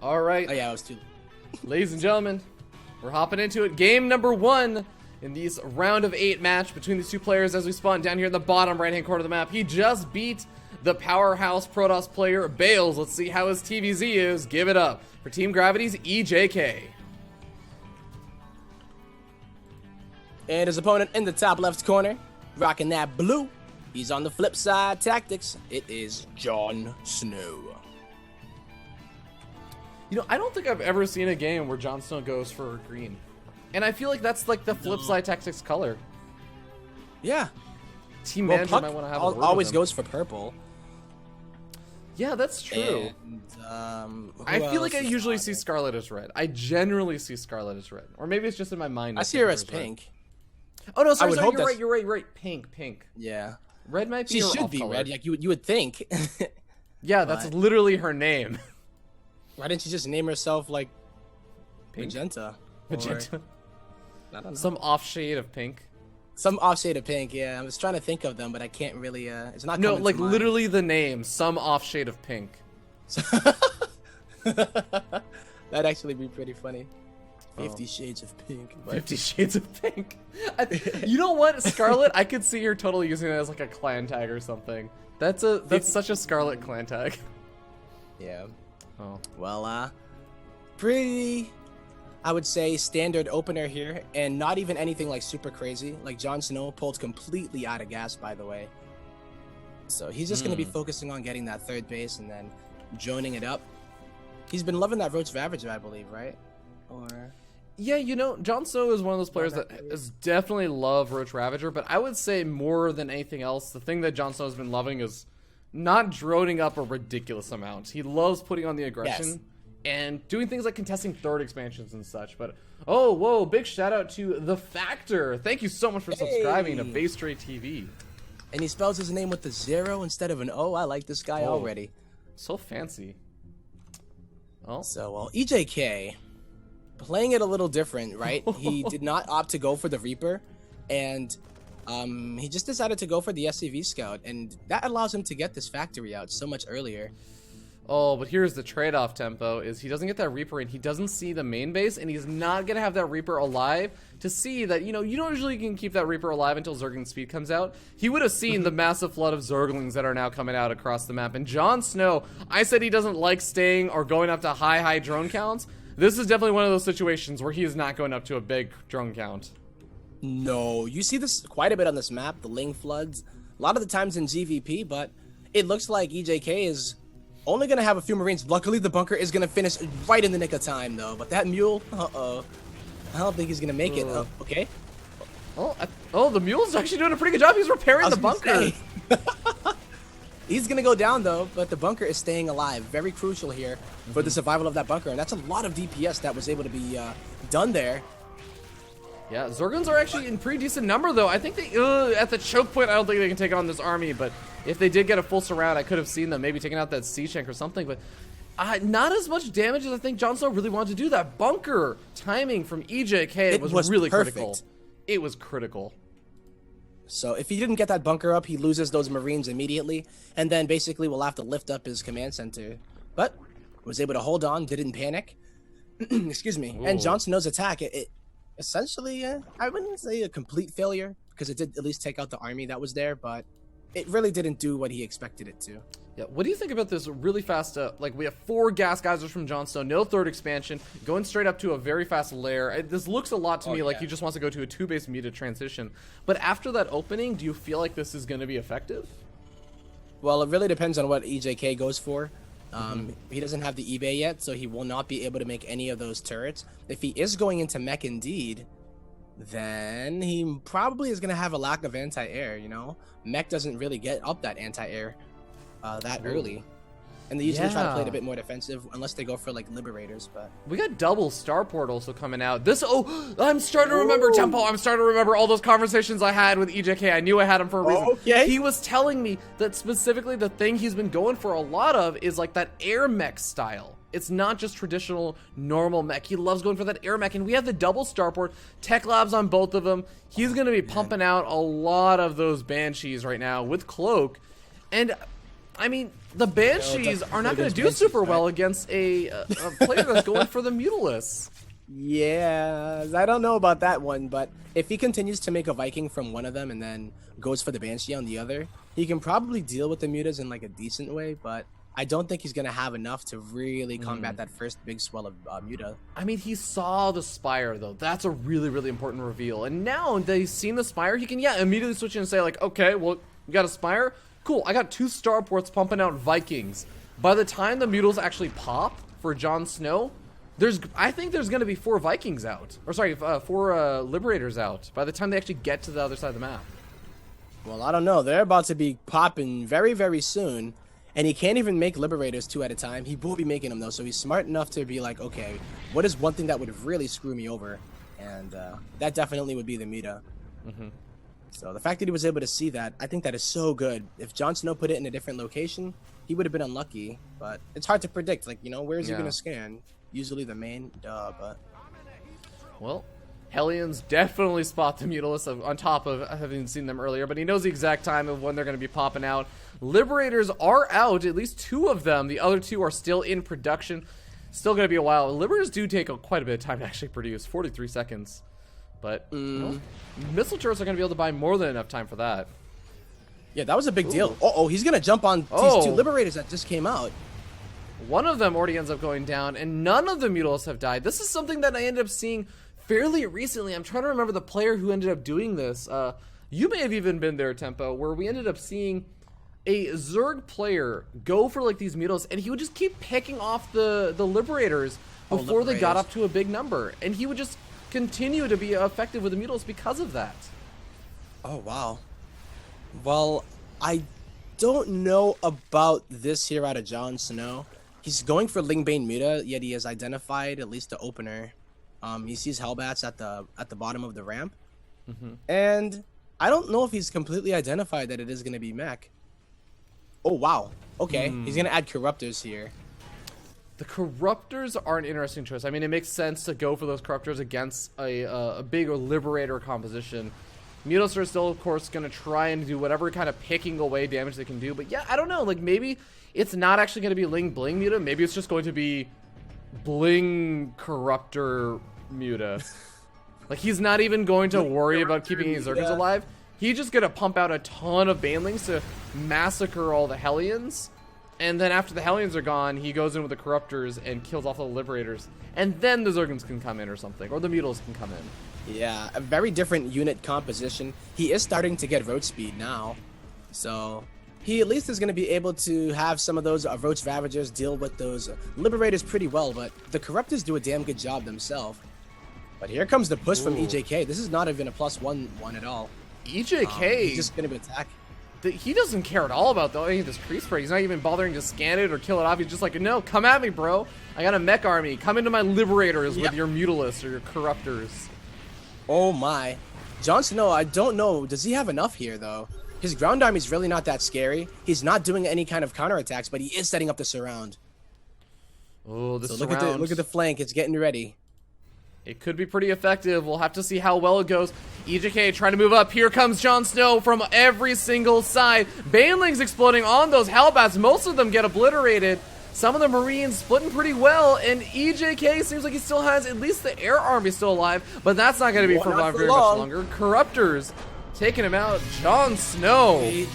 All right. Oh yeah, I was too. Ladies and gentlemen, we're hopping into it. Game number 1 in these round of 8 match between these two players as we spawn down here in the bottom right-hand corner of the map. He just beat the powerhouse Protoss player, Bales. Let's see how his TVZ is. Give it up for Team Gravity's EJK. And his opponent in the top left corner, rocking that blue. He's on the flip side tactics. It is JonSnow. You know, I don't think I've ever seen a game where JonSnow goes for green. And I feel like that's like the flip side tactics color. Yeah. Team manager Puck might want to have a word with always him. goes for purple. Yeah, that's true. And, I feel like I usually see Scarlet as red. I generally see Scarlet as red. Or maybe it's just in my mind. I see her as pink. Red. Oh, no, sorry, would sorry, hope you're right. Pink. Yeah. Red might be She her should off be color. red, like you would think. Yeah, that's literally her name. Why didn't you just name herself like Pink? Magenta? Magenta. Or, I don't know. Some off shade of pink. Some off shade of pink, yeah. I was trying to think of them, but I can't really, it's not No, coming like to mind. literally the name. Some off shade of pink. That'd actually be pretty funny. 50 Shades of Pink. But... 50 Shades of Pink. You know what? Scarlet, I could see her totally using it as like a clan tag or something. That's such a Scarlet clan tag. Yeah. Oh. Well, pretty, I would say, standard opener here, and not even anything like super crazy. Like JonSnow pulled completely out of gas, by the way. So he's just going to be focusing on getting that third base and then joining it up. He's been loving that Roach Ravager, I believe, right? Or... Yeah, you know, JonSnow is one of those players that has definitely loved Roach Ravager, but I would say more than anything else, the thing that JonSnow has been loving is not droning up a ridiculous amount. He loves putting on the aggression and doing things like contesting third expansions and such. But, oh, whoa, big shout out to The Factor. Thank you so much for subscribing to BaseTradeTV. And he spells his name with a 0 instead of an O. I like this guy already. So fancy. Oh. So, well, EJK... playing it a little different, right? He did not opt to go for the Reaper, and he just decided to go for the SCV Scout, and that allows him to get this factory out so much earlier. Oh, but here's the trade-off, Tempo, is he doesn't get that Reaper and he doesn't see the main base, and he's not going to have that Reaper alive to see that, you know, you don't usually can keep that Reaper alive until Zergling's speed comes out. He would have seen the massive flood of Zerglings that are now coming out across the map. And JonSnow, I said he doesn't like staying or going up to high drone counts. This is definitely one of those situations where he is not going up to a big drone count. No, you see this quite a bit on this map, the Ling floods, a lot of the times in ZvP, but it looks like EJK is only going to have a few Marines. Luckily, the bunker is going to finish right in the nick of time, though. But that mule, I don't think he's going to make it. Okay. Oh, the mule's actually doing a pretty good job. He's repairing the bunker. He's going to go down, though, but the bunker is staying alive. Very crucial here for the survival of that bunker. And that's a lot of DPS that was able to be done there. Yeah, Zerglings are actually in pretty decent number, though. I think they, at the choke point, I don't think they can take on this army. But if they did get a full surround, I could have seen them maybe taking out that Sea Shank or something. But not as much damage as I think JonSnow really wanted to do. That bunker timing from EJK was really perfect. critical. It was critical. So if he didn't get that bunker up, he loses those Marines immediately, and then basically will have to lift up his command center. But was able to hold on, didn't panic. Excuse me. Ooh. And JonSnow's attack, it essentially, I wouldn't say a complete failure, because it did at least take out the army that was there, but it really didn't do what he expected it to. Yeah, what do you think about this really fast, like we have 4 gas geysers from JonSnow, no third expansion, going straight up to a very fast lair. This looks a lot to me like he just wants to go to a 2-base muted transition. But after that opening, do you feel like this is going to be effective? Well, it really depends on what EJK goes for. He doesn't have the eBay yet, so he will not be able to make any of those turrets. If he is going into mech indeed, then he probably is going to have a lack of anti-air, you know? Mech doesn't really get up that anti-air that early. And they usually try to play it a bit more defensive, unless they go for, like, Liberators, but... We got double Starport also coming out. I'm starting to remember, Tempo, I'm starting to remember all those conversations I had with EJK. I knew I had him for a reason. Okay. He was telling me that specifically the thing he's been going for a lot of is, like, that air mech style. It's not just traditional normal mech. He loves going for that air mech, and we have the double Starport, Tech Labs on both of them. He's going to be pumping out a lot of those Banshees right now with Cloak, and... I mean, the Banshees are not going to do super well against a player that's going for the Mutalisk. Yeah, I don't know about that one, but if he continues to make a Viking from one of them and then goes for the Banshee on the other, he can probably deal with the Mutas in like a decent way, but I don't think he's going to have enough to really combat that first big swell of Muta. I mean, he saw the Spire, though. That's a really, really important reveal. And now that he's seen the Spire, he can, immediately switch in and say, like, okay, well, you got a Spire? Cool, I got 2 starports pumping out Vikings. By the time the Mutals actually pop for JonSnow, I think there's going to be 4 Vikings out. Or sorry, 4 Liberators out by the time they actually get to the other side of the map. Well, I don't know. They're about to be popping very, very soon. And he can't even make Liberators 2 at a time. He will be making them, though. So he's smart enough to be like, okay, what is one thing that would really screw me over? And that definitely would be the Muta. So the fact that he was able to see that, I think that is so good. If JonSnow put it in a different location, he would have been unlucky. But it's hard to predict. Like, where is he going to scan? Usually the main, but... Well, Hellions definitely spot the Mutalisk on top of having seen them earlier, but he knows the exact time of when they're going to be popping out. Liberators are out, at least 2 of them. The other 2 are still in production. Still going to be a while. Liberators do take quite a bit of time to actually produce, 43 seconds. But well, missile turrets are going to be able to buy more than enough time for that. Yeah, that was a big deal. Uh-oh, he's going to jump on these 2 Liberators that just came out. One of them already ends up going down, and none of the Mutalisks have died. This is something that I ended up seeing fairly recently. I'm trying to remember the player who ended up doing this. You may have even been there, Tempo, where we ended up seeing a Zerg player go for like these Mutalisks, and he would just keep picking off the Liberators before they got up to a big number. And he would just continue to be effective with the Mutalisks because of that. Oh, wow. Well, I don't know about this here out of JonSnow. He's going for Lingbane Muta, yet he has identified at least the opener. He sees Hellbats at the bottom of the ramp. And I don't know if he's completely identified that it is going to be mech. Oh, wow. Okay, he's going to add Corruptors here. The Corruptors are an interesting choice. I mean, it makes sense to go for those Corruptors against a big Liberator composition. Mutalisks are still, of course, going to try and do whatever kind of picking away damage they can do. But yeah, I don't know. Like, maybe it's not actually going to be Ling Bling Muta. Maybe it's just going to be Bling Corruptor Muta. Like, he's not even going to worry about keeping his Zergers alive. He's just going to pump out a ton of Banelings to massacre all the Hellions. And then after the Hellions are gone, he goes in with the Corruptors and kills off the Liberators. And then the Zergans can come in or something. Or the Mutalisks can come in. Yeah, a very different unit composition. He is starting to get roach speed now. So he at least is going to be able to have some of those roach Ravagers deal with those Liberators pretty well. But the Corruptors do a damn good job themselves. But here comes the push from EJK. This is not even a +1 at all. EJK... he's just going to attack. He doesn't care at all about any of this creep spray. He's not even bothering to scan it or kill it off. He's just like, no, come at me, bro. I got a mech army. Come into my Liberators with your Mutalisks or your Corruptors. Oh my. JonSnow, I don't know. Does he have enough here, though? His ground army is really not that scary. He's not doing any kind of counterattacks, but he is setting up the surround. Oh, the surround. Look at the flank. It's getting ready. It could be pretty effective. We'll have to see how well it goes. EJK trying to move up. Here comes JonSnow from every single side. Banelings exploding on those Hellbats. Most of them get obliterated. Some of the Marines splitting pretty well, and EJK seems like he still has at least the air army still alive, but that's not going to be for very much longer. Corruptors taking him out. JonSnow.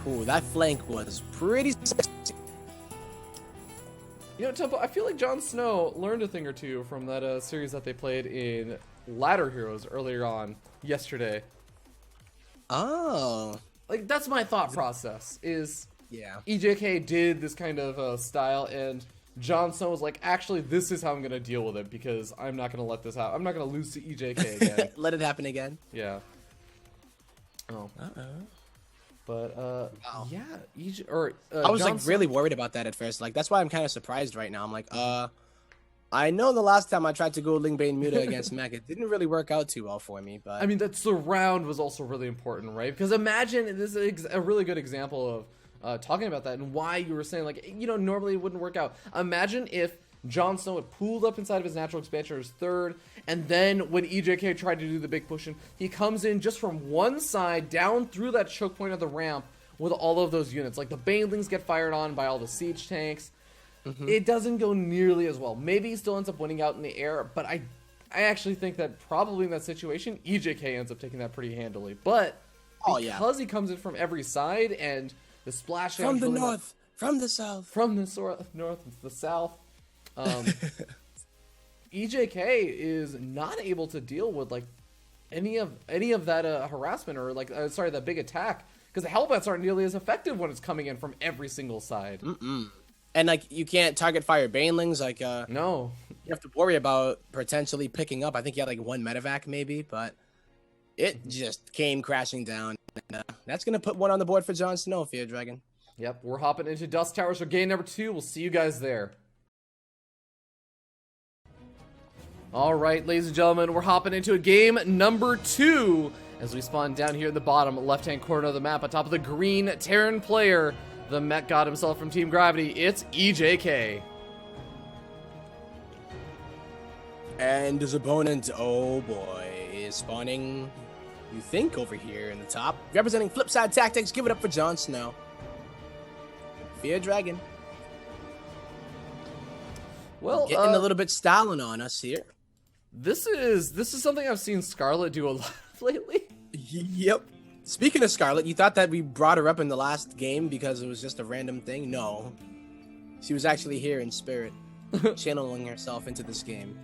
Ooh, that flank was pretty sexy. You know, Tempo, I feel like JonSnow learned a thing or two from that series that they played in Ladder Heroes earlier on yesterday. Oh. Like, that's my thought process, is yeah, EJK did this kind of style, and JonSnow was like, actually, this is how I'm going to deal with it, because I'm not going to let this out. I'm not going to lose to EJK again. Let it happen again? Yeah. Oh. Uh-oh. But, wow. Yeah, I was, like, really worried about that at first. Like, that's why I'm kind of surprised right now. I'm like, I know the last time I tried to go Lingbane Muta against Mech, it didn't really work out too well for me, but... I mean, that surround was also really important, right? Because imagine, this is a really good example of talking about that and why you were saying, like, you know, normally it wouldn't work out. Imagine if JonSnow had pulled up inside of his natural expansion as third, and then when EJK tried to do the big push in, he comes in just from one side down through that choke point of the ramp with all of those units. Like the Banelings get fired on by all the siege tanks. It doesn't go nearly as well. Maybe he still ends up winning out in the air, but I actually think that probably in that situation, EJK ends up taking that pretty handily. But because he comes in from every side and the splash from the north, from the south, from the north to the south, EJK is not able to deal with like any of that harassment or like that big attack, because the Hellbats aren't nearly as effective when it's coming in from every single side. And like you can't target fire Banelings. Like no, you have to worry about potentially picking up. I think you had like one medevac maybe, but it just came crashing down. And, that's gonna put one on the board for JonSnow, Fear Dragon. Yep, we're hopping into Dust Towers for game number 2. We'll see you guys there. All right, ladies and gentlemen, we're hopping into a game number 2 as we spawn down here in the bottom left-hand corner of the map on top of the green Terran player, the mech god himself from Team Gravity. It's EJK. And his opponent, oh boy, is spawning, you think, over here in the top. Representing Flipside Tactics, give it up for JonSnow. Fear Dragon. Well, getting a little bit styling on us here. This is something I've seen Scarlet do a lot lately. Yep. Speaking of Scarlet, you thought that we brought her up in the last game because it was just a random thing? No. She was actually here in spirit, channeling herself into this game.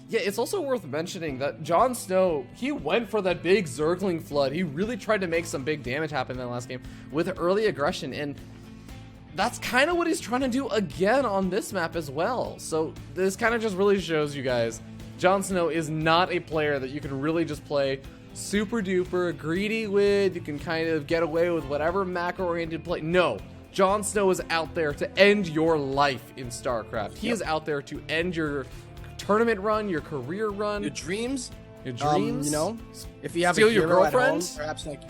Yeah, it's also worth mentioning that JonSnow, he went for that big Zergling flood. He really tried to make some big damage happen in the last game with early aggression, and that's kind of what he's trying to do again on this map as well. So this kind of just really shows you guys, JonSnow is not a player that you can really just play super duper greedy with. You can kind of get away with whatever macro-oriented play. No, JonSnow is out there to end your life in StarCraft. He is out there to end your tournament run, your career run, your dreams. Your dreams. You know, if you have steal a your girlfriend, home, perhaps like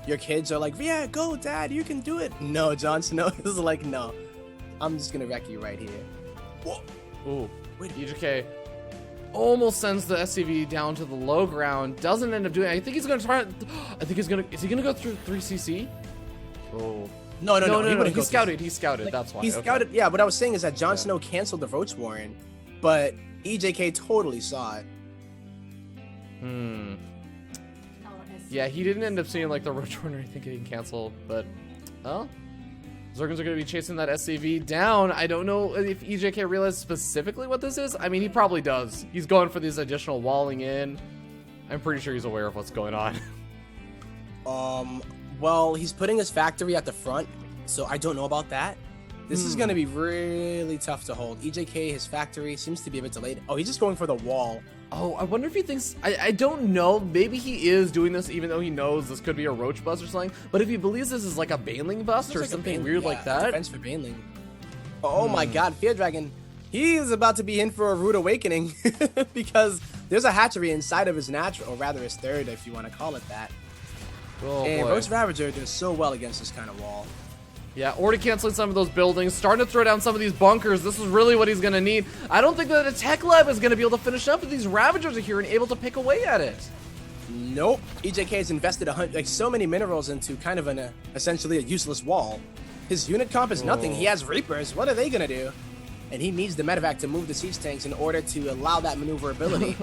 your kids are like, yeah, go, Dad, you can do it. No, JonSnow is like, no, I'm just gonna wreck you right here. Whoa. Ooh, wait, EJK almost sends the SCV down to the low ground. Doesn't end up doing it. I think he's gonna try. I think he's gonna. Is he gonna go through 3cc? Oh. No. He scouted. He scouted. Like, that's why. He scouted. Yeah. What I was saying is that JonSnow canceled the Roach Warren, but EJK totally saw it. Yeah, he didn't end up seeing like the Roach Warren or anything getting canceled, but Zergans are going to be chasing that SCV down. I don't know if EJK realized specifically what this is. I mean, he probably does. He's going for these additional walling in. I'm pretty sure he's aware of what's going on. Well, he's putting his factory at the front, so I don't know about that. This is going to be really tough to hold. EJK, his factory, seems to be a bit delayed. Oh, he's just going for the wall. Oh, I wonder if he thinks... I don't know. Maybe he is doing this even though he knows this could be a Roach bust or something. But if he believes this is like a Baneling bust or something weird like that... Defense for Baneling. Oh my god, Fear Dragon. He is about to be in for a rude awakening. Because there's a hatchery inside of his natural, or rather his third, if you want to call it that. Oh, and boy. Roach Ravager does so well against this kind of wall. Yeah, already canceling some of those buildings, starting to throw down some of these bunkers. This is really what he's going to need. I don't think that a tech lab is going to be able to finish up if these Ravagers are here and able to pick away at it. Nope. EJK has invested so many minerals into kind of essentially a useless wall. His unit comp is nothing. He has Reapers. What are they going to do? And he needs the medevac to move the siege tanks in order to allow that maneuverability.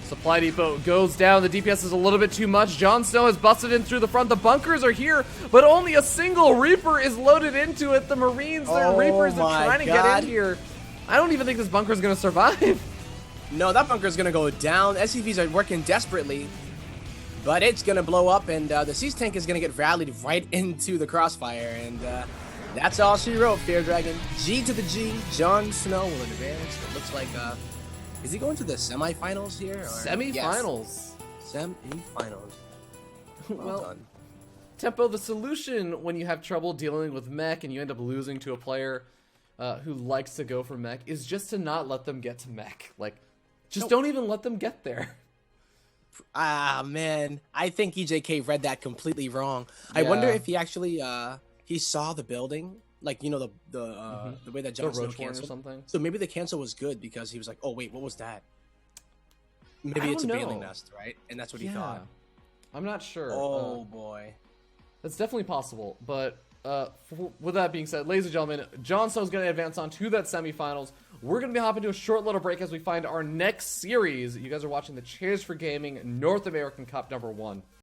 Supply depot goes down. The DPS is a little bit too much. JonSnow has busted in through the front. The bunkers are here, but only a single Reaper is loaded into it. The Marines, their Reapers are trying to get in here. I don't even think this bunker is going to survive. No, that bunker is going to go down. SCVs are working desperately, but it's going to blow up, and the siege tank is going to get rallied right into the crossfire, and that's all she wrote, Fear Dragon. G to the G. JonSnow will advance. It looks like... is he going to the semifinals here? Or? Semifinals. Yes. Semifinals. Well done. Tempo, the solution when you have trouble dealing with mech and you end up losing to a player who likes to go for mech is just to not let them get to mech. Like, just don't even let them get there. Ah, man. I think EJK read that completely wrong. Yeah. I wonder if he actually, he saw the building like the way that The JonSnow roach horn or canceled. something. So maybe the cancel was good because he was like, oh wait, what was that? Maybe I it's a don't baneling know. nest, right? And that's what he Yeah. thought. I'm not sure. Oh boy. That's definitely possible, but with that being said, ladies and gentlemen, JonSnow's going to advance on to that semifinals. We're going to be hopping to a short little break as we find our next series. You guys are watching the Chairs4Gaming North American Cup #1.